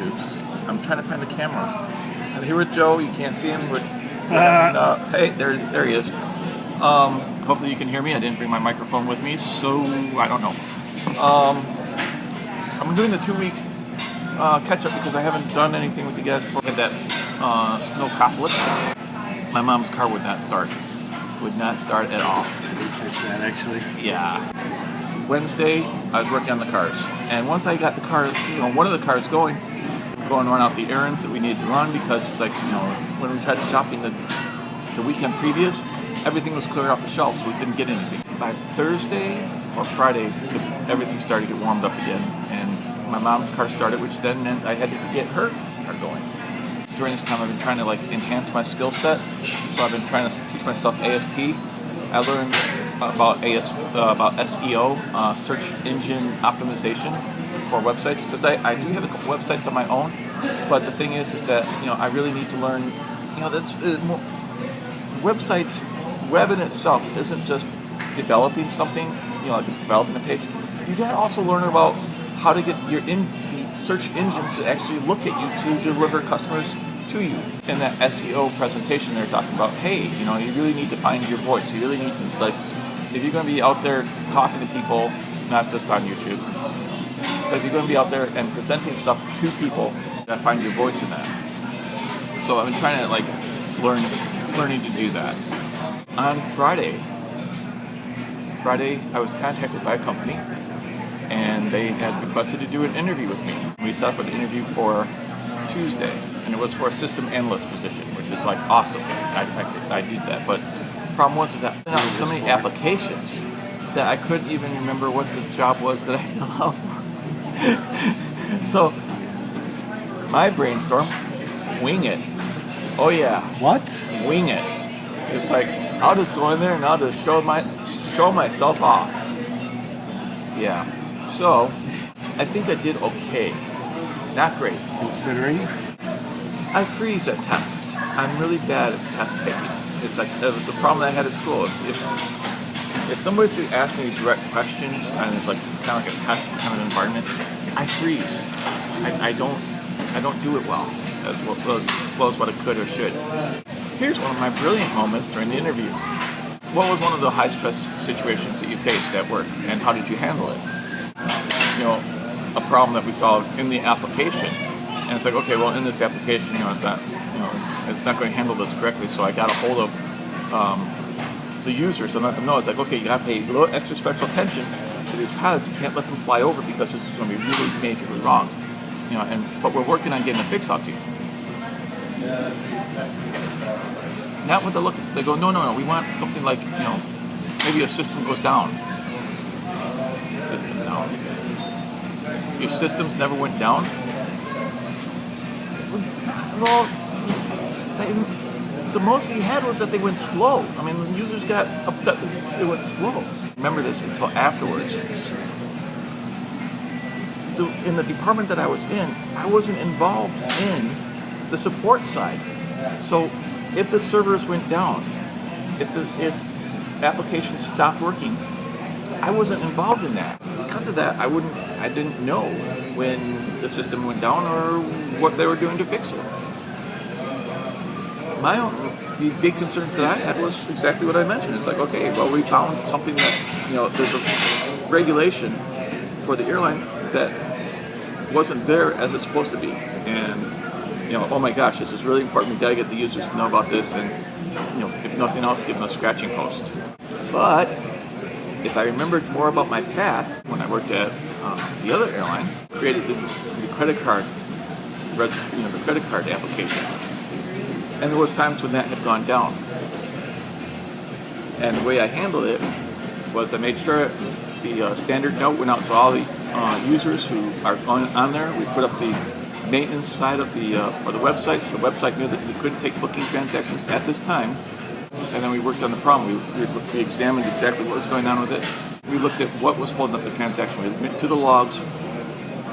YouTubes. I'm trying to find the camera. I'm here with Joe. You can't see him, but hey, there he is. Hopefully you can hear me. I didn't bring my microphone with me, so I don't know. I'm doing the 2-week catch-up because I haven't done anything with you guys for that snowcopolis. My mom's car would not start. Would not start at all. That actually. Yeah. Wednesday, I was working on the cars, and once I got the car, one of the cars going run out the errands that we needed to run, because it's like, when we tried shopping the weekend previous, everything was cleared off the shelves, so we couldn't get anything. By Thursday or Friday, everything started to get warmed up again, and my mom's car started, which then meant I had to get her car going. During this time, I've been trying to enhance my skill set, so I've been trying to teach myself ASP. I learned about SEO, search engine optimization for websites, because I do have a couple websites on my own, but the thing is that I really need to learn. That's websites. Web in itself isn't just developing something, like developing a page. You got to also learn about how to get the search engines to actually look at you to deliver customers to you. In that SEO presentation, they're talking about, hey, you really need to find your voice. You really need to, if you're going to be out there talking to people, not just on YouTube, but if you're going to be out there and presenting stuff to people, you got to find your voice in that. So I've been trying to learning to do that. On Friday, I was contacted by a company, and they had requested to do an interview with me. We set up an interview for Tuesday, and it was for a system analyst position, which is awesome. I did that, but the problem was that I had so many applications that I couldn't even remember what the job was that I filled out for. So my brainstorm, wing it. Oh yeah. What? Wing it. It's I'll just go in there and I'll just show myself off. Yeah. So I think I did okay. Not great. Considering? I freeze at tests. I'm really bad at test taking. It's that was the problem I had at school. If somebody's to ask me direct questions and it's kind of like a test kind of environment, I freeze. I don't do it well as well as what I could or should. Here's one of my brilliant moments during the interview. What was one of the high stress situations that you faced at work, and how did you handle it? A problem that we saw in the application, and it's okay, well, in this application, it's not going to handle this correctly. So I got a hold of the users and let them know. It's okay, you have to pay a little extra special attention to these pilots. You can't let them fly over because this is going to be really majorly wrong. But we're working on getting a fix out to you. Not what they're looking for. They go, no, we want something maybe a system goes down. System down. Your systems never went down? Well, the most we had was that they went slow. The users got upset that it went slow. Remember this until afterwards. In the department that I was in, I wasn't involved in the support side. So if the servers went down, if applications stopped working, I wasn't involved in that. Because of that, I didn't know when the system went down or what they were doing to fix it. The big concerns that I had was exactly what I mentioned. It's okay, well, we found something that, there's a regulation for the airline that wasn't there as it's supposed to be. And, oh my gosh, this is really important. We got to get the users to know about this, and, if nothing else, give them a scratching post. But if I remembered more about my past, when I worked at the other airline, created the credit card, the credit card application, and there was times when that had gone down. And the way I handled it was I made sure the standard note went out to all the users who are on there. We put up the maintenance side of for the website, so the website knew that we couldn't take booking transactions at this time. And then we worked on the problem. We examined exactly what was going on with it. We looked at what was holding up the transaction. We went to the logs,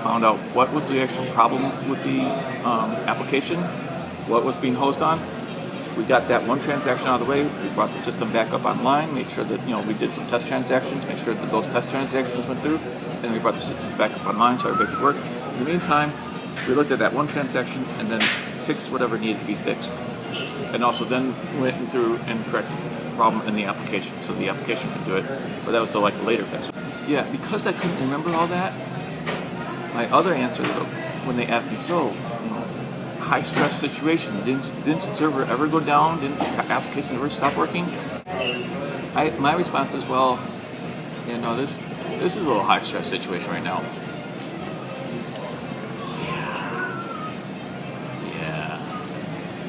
found out what was the actual problem with the application, what was being hosed on. We got that one transaction out of the way. We brought the system back up online, made sure that we did some test transactions, made sure that those test transactions went through, and then we brought the systems back up online so everybody could work. In the meantime, We looked at that one transaction and then fixed whatever needed to be fixed. And also then went through and corrected the problem in the application, so the application could do it. But that was like a later fix. Yeah, because I couldn't remember all that, my other answer when they asked me, so, high stress situation, didn't the server ever go down? Didn't the application ever stop working? My response is, well, this is a little high stress situation right now.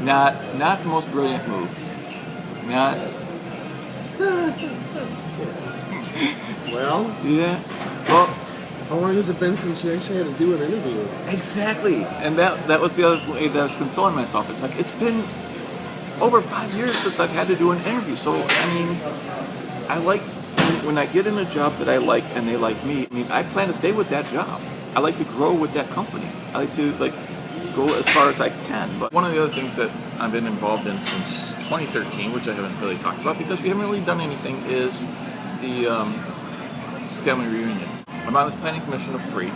Not the most brilliant move. Not. Well. Yeah. Well. How long has it been since you actually had to do an interview? Exactly. And that was the other way that I was consoling myself. It's like, it's been over 5 years since I've had to do an interview. So, I like, when I get in a job that I like and they like me, I plan to stay with that job. I like to grow with that company. I like to, go as far as I can. But one of the other things that I've been involved in since 2013, which I haven't really talked about because we haven't really done anything, is the family reunion. I'm on this planning commission of 3.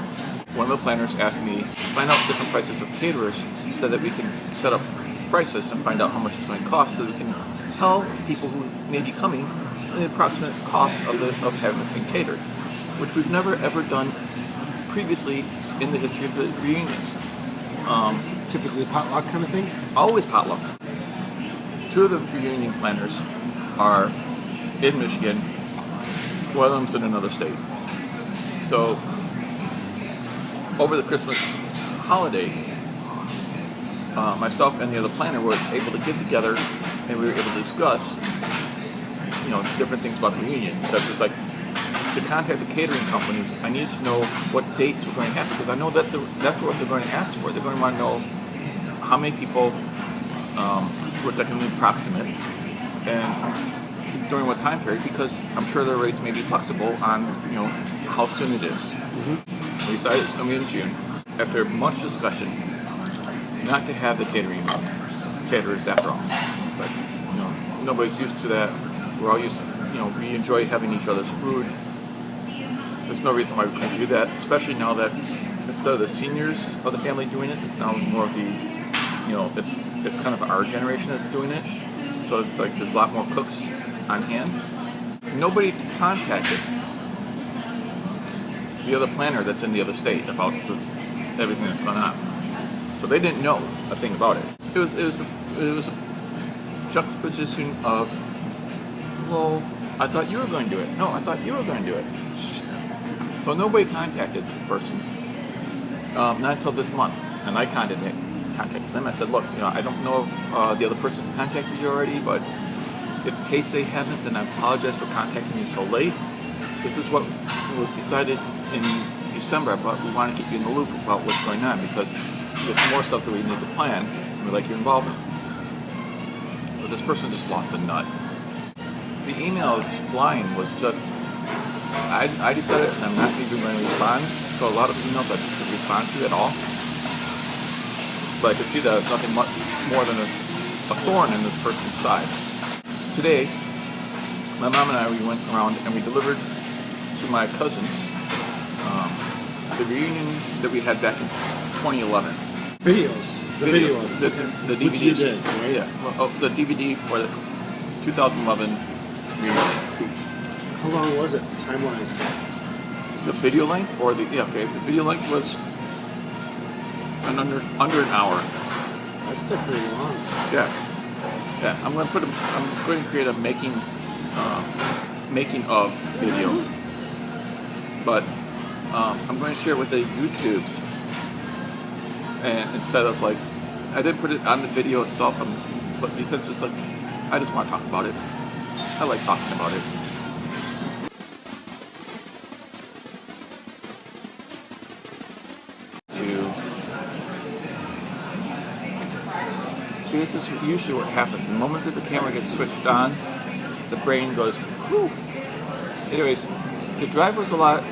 One of the planners asked me to find out different prices of caterers so that we can set up prices and find out how much it's going to cost so we can tell people who may be coming the approximate cost of having this thing catered, which we've never ever done previously in the history of the reunions. Typically potluck kind of thing? Always potluck. 2 of the reunion planners are in Michigan. One of them's in another state. So, over the Christmas holiday, myself and the other planner was able to get together and we were able to discuss, different things about the reunion. Because it's like, to contact the catering companies, I need to know what dates we're going to have because I know that that's what they're going to ask for. They're going to want to know how many people, which I can approximate, and during what time period, because I'm sure their rates may be flexible on, how soon it is. Mm-hmm. We decided it's going to be in June. After much discussion, not to have the caterers after all. It's like, nobody's used to that. We're all used to, we enjoy having each other's food. There's no reason why we couldn't do that, especially now that instead of the seniors of the family doing it, it's now more of the, it's kind of our generation that's doing it. So it's like there's a lot more cooks on hand. Nobody contacted the other planner that's in the other state about everything that's going on. So they didn't know a thing about it. It was a juxtaposition of, well, I thought you were going to do it. No, I thought you were going to do it. So nobody contacted the person, not until this month. And I contacted them. I said, look, I don't know if the other person's contacted you already, but in case they haven't, then I apologize for contacting you so late. This is what was decided in December, but we want to keep you in the loop about what's going on because there's more stuff that we need to plan, and we'd like your involvement. But this person just lost a nut. The emails flying was just, I decided I'm not even going to respond, so a lot of emails I didn't respond to at all. But I could see that it's nothing much more than a thorn in this person's side. Today, my mom and I, we went around and we delivered to my cousins the reunion that we had back in 2011. Videos. The DVDs. Which you did, right? Yeah. The DVD for the 2011 reunion. How long was it, time-wise? The video length, or the video length was under an hour. That's still pretty long. Yeah. I'm going to create a making of video, but I'm going to share it with the YouTubes, and instead of I didn't put it on the video itself, but because it's I just want to talk about it. I like talking about it. See, this is usually what happens. The moment that the camera gets switched on, the brain goes, whew. Anyways, the drive was a lot